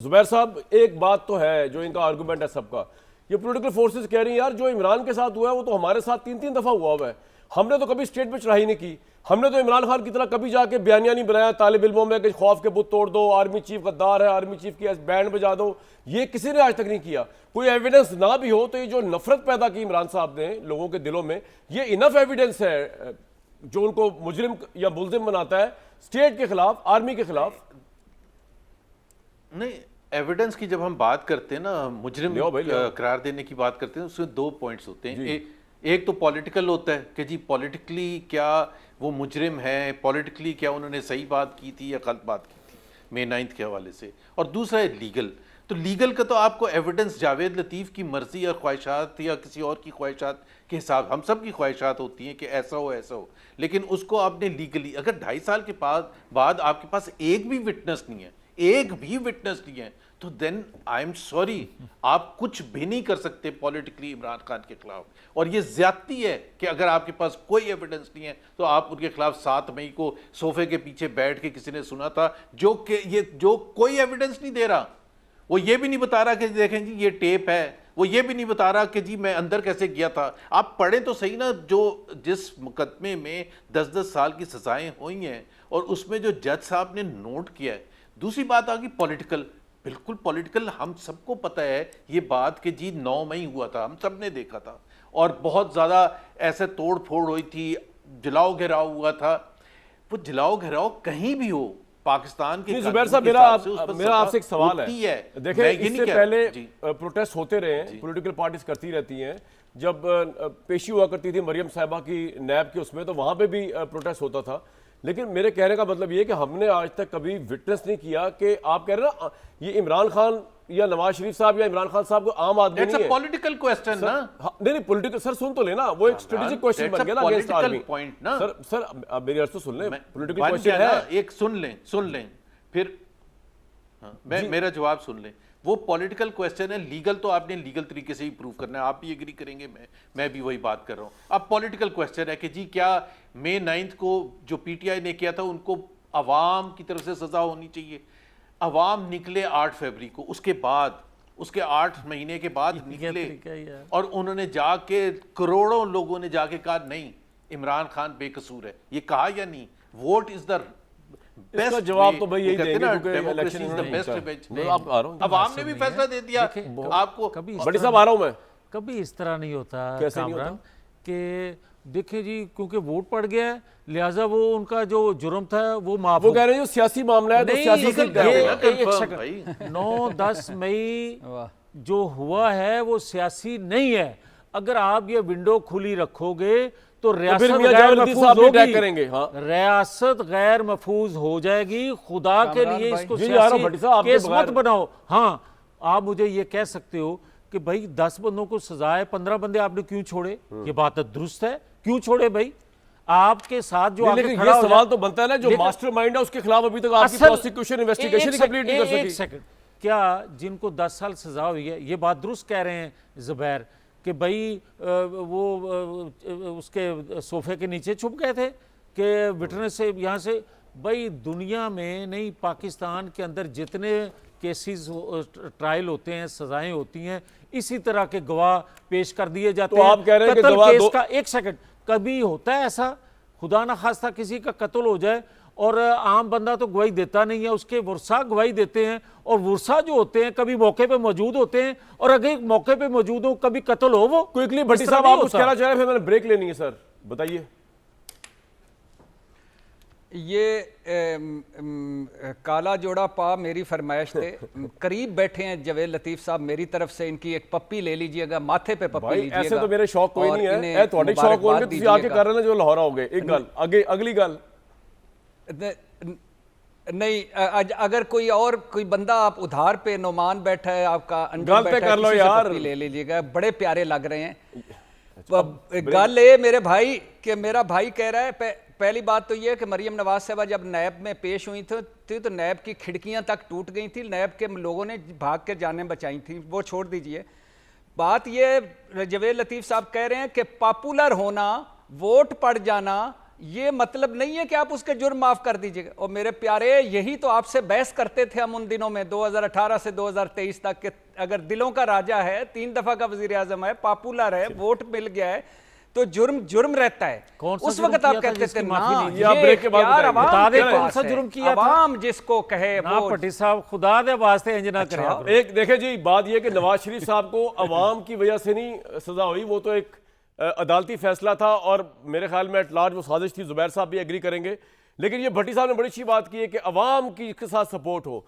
जुबैर साहब, एक बात तो है जो इनका आर्गुमेंट है सबका, ये पॉलिटिकल फोर्सेस कह रही हैं यार जो इमरान के साथ हुआ है वो तो हमारे साथ तीन तीन दफा हुआ है। हमने तो कभी स्टेट पे चढ़ाई नहीं की, हमने तो इमरान खान की तरह कभी जाके बयानिया नहीं बनाया तालिब इल्मों में कि खौफ के बुत तोड़ दो, आर्मी चीफ गद्दार है, आर्मी चीफ की बैंड बजा दो। ये किसी ने आज तक नहीं किया। कोई एविडेंस ना भी हो तो ये जो नफरत पैदा की इमरान साहब ने लोगों के दिलों में, ये इनफ एविडेंस है जो उनको मुजरिम या मुलजिम बनाता है स्टेट के खिलाफ, आर्मी के खिलाफ। नहीं, एविडेंस की जब हम बात करते हैं ना, मुजरिम करार देने की बात करते हैं, उसमें दो पॉइंट्स होते हैं। एक तो पॉलिटिकल होता है कि जी पॉलिटिकली क्या वो मुजरिम है, पॉलिटिकली क्या उन्होंने सही बात की थी या गलत बात की थी May 9 के हवाले से। और दूसरा है लीगल। तो लीगल का तो आपको एविडेंस जावेद लतीफ़ की मर्जी और ख्वाहिशात या किसी और की ख्वाहिशात के हिसाब, हम सब की ख्वाहिशात होती हैं कि ऐसा हो ऐसा हो, लेकिन उसको आपने लीगली, अगर 2.5 साल के बाद आपके पास एक भी विटनेस नहीं है, एक भी विटनेस नहीं है, तो देन आई एम सॉरी, आप कुछ भी नहीं कर सकते पॉलिटिकली इमरान खान के खिलाफ। और ये ज्यादती है कि अगर आपके पास कोई एविडेंस नहीं है तो आप उनके खिलाफ 7 मई को सोफे के पीछे बैठ के किसी ने सुना था जो कोई एविडेंस नहीं दे रहा, वो ये भी नहीं बता रहा कि देखें जी ये टेप है, वो ये भी नहीं बता रहा कि जी मैं अंदर कैसे गया था। आप पढ़ें तो सही ना, जो जिस मुकदमे में 10-10 साल की सजाएं हुई हैं और उसमें जो जज साहब ने नोट किया है। दूसरी बात आ गई पॉलिटिकल, बिल्कुल पॉलिटिकल। हम सबको पता है ये बात कि जी 9 मई हुआ था, हम सब ने देखा था और बहुत ज़्यादा ऐसे तोड़ फोड़ हुई थी, जलाओ घेराव हुआ था। वो जलाओ घेराव कहीं भी हो पाकिस्तान के, जुबैर साहब मेरा आपसे एक सवाल है। देखिए इससे पहले प्रोटेस्ट होते रहे हैं, पॉलिटिकल पार्टीज करती रहती हैं। जब पेशी हुआ करती थी मरियम साहिबा की नैब के उसमें, तो वहां पे भी प्रोटेस्ट होता था। लेकिन मेरे कहने का मतलब ये कि हमने आज तक कभी विटनेस नहीं किया कि आप कह रहे हैं ना ये इमरान खान या नवाज शरीफ साहब या इमरान खान साहब को आम आदमी नहीं है। पॉलिटिकल क्वेश्चन ना, नहीं पॉलिटिकल सर, सुन तो लेना, वो एक स्ट्रेटेजिक क्वेश्चन बन गया ना अगेंस्ट आर्मी पॉइंट ना। सर अब मेरी अर्ज तो सुन लें, पॉलिटिकल क्वेश्चन है एक, सुन लें फिर मेरा जवाब सुन लें। वो पॉलिटिकल क्वेश्चन है, लीगल तो आपने लीगल तरीके से ही प्रूव करना है, आप भी एग्री करेंगे, मैं भी वही बात कर रहा हूं। अब पॉलिटिकल क्वेश्चन है कि जी क्या May 9 को जो पीटीआई ने किया था उनको अवाम की तरफ से सजा होनी चाहिए। अवाम निकले 8 फरवरी को, उसके 8 महीने के बाद निकले और उन्होंने जाके करोड़ों लोगों ने जाके कहा नहीं इमरान खान बेकसूर है। ये कहा या नहीं? वोट इज द बेस्ट जवाब तो भाई यही देंगे क्योंकि election is the best revenge. अवाम ने भी फैसला दे दिया आपको। बड़ी साहब आ रहा हूं मैं, कभी इस तरह नहीं होता कामरान कि देखिए जी क्योंकि वोट पड़ गया है लिहाजा वो उनका जो जुर्म था वो माफ। वो कह रहे हैं जो सियासी मामला है तो सियासी से 9-10 मई जो हुआ है वो सियासी नहीं है। अगर आप ये विंडो खुली रखोगे तो रियासत गैर महफूज होगी, रियासत गैर महफूज हो जाएगी। खुदा के लिए इसको सियासी केस मत बनाओ। हाँ, आप मुझे ये कह सकते हो कि भाई 10 बंदों को सजा है, 15 बंदे आपने क्यों छोड़े? ये बात दुरुस्त है, क्यों छोड़े भाई? आपके साथ जो आगे खड़ा ये सवाल तो बनता है ना, जो मास्टरमाइंड है उसके खिलाफ अभी तक आपकी प्रोसिक्यूशन इन्वेस्टिगेशन ही कंप्लीट नहीं कर सकी। एक सेकंड, क्या जिनको 10 साल सजा हुई है, ये बात दुरुस्त कह रहे हैं जुबैर कि भाई वो उसके सोफे के नीचे छुप गए थे कि विटनेस से यहाँ से? भाई दुनिया में नहीं, पाकिस्तान के अंदर जितने केसेस ट्रायल होते हैं, सजाएं होती हैं, इसी तरह के गवाह पेश कर दिए जाते हैं। आप कह रहे हैं कि कत्ल केस का, एक सेकंड, कभी होता है ऐसा खुदा ना खास्ता किसी का कत्ल हो जाए और आम बंदा तो गवाही देता नहीं है, उसके वर्षा गवाही देते हैं और वर्षा जो होते हैं कभी मौके पे मौजूद होते हैं और अगर मौके पे मौजूद हो कभी कत्ल हो। वो क्विकली भट्टी साहब आप कुछ कहना चाह रहे हैं, फिर मैंने ब्रेक लेनी है सर, बताइए। ये काला जोड़ा पा मेरी फरमाइश थे। करीब बैठे हैं जवेद लतीफ साहब, मेरी तरफ से इनकी एक पप्पी ले लीजिएगा, माथे पे पप्पी लीजिएगा। ऐसे तो मेरे शौक कोई नहीं है, थोड़े शौक होंगे तुसी आके कर रहे हैं जो लाहौर आओगे। एक गल आगे, अगली गल नहीं, अगर कोई बंदा आप उधार पे नोमान बैठा है, आपका अंडर बैठा है, कर लो यार, ले लीजिएगा, बड़े प्यारे लग रहे हैं। गल ये मेरे भाई कि मेरा भाई कह रहा है, पहली बात तो ये है कि मरियम नवाज साहबा जब नैब में पेश हुई थी तो नैब की खिड़कियां तक टूट गई थी, नैब के लोगों ने भाग के जानें बचाई थी, वो छोड़ दीजिए। बात ये जवेद लतीफ साहब कह रहे हैं कि पॉपुलर होना, वोट पड़ जाना ये मतलब नहीं है कि आप उसके जुर्म माफ कर दीजिएगा। और मेरे प्यारे, यही तो आपसे बहस करते थे हम उन दिनों में 2018 से 2023 तक के, अगर दिलों का राजा है, 3 दफा का वजीर आजम है, पॉपुलर है, वोट मिल गया है, तो जुर्म जुर्म रहता है। कौन सा उस जुर्म वक्त किया आप था कहते थे जिसकी ना, माफी नहीं दी? आप ब्रेक के बाद प्यार बताएंगे। अवाम बता दे के कौन पास सा है। जुर्म किया था? अवाम जिसको कहे ना वो। भट्टी साहब, खुदा दे वास्ते इंज ना करे आप। एक देखे जी, बात यह कि नवाज शरीफ साहब को अवाम की वजह से नहीं सजा हुई, वो तो एक अदालती फैसला था और मेरे ख्याल में एट लार्ज वो साजिश थी। जुबैर साहब भी एग्री करेंगे। लेकिन ये भट्टी साहब ने बड़ी अच्छी बात की है कि अवाम की इसके साथ सपोर्ट हो।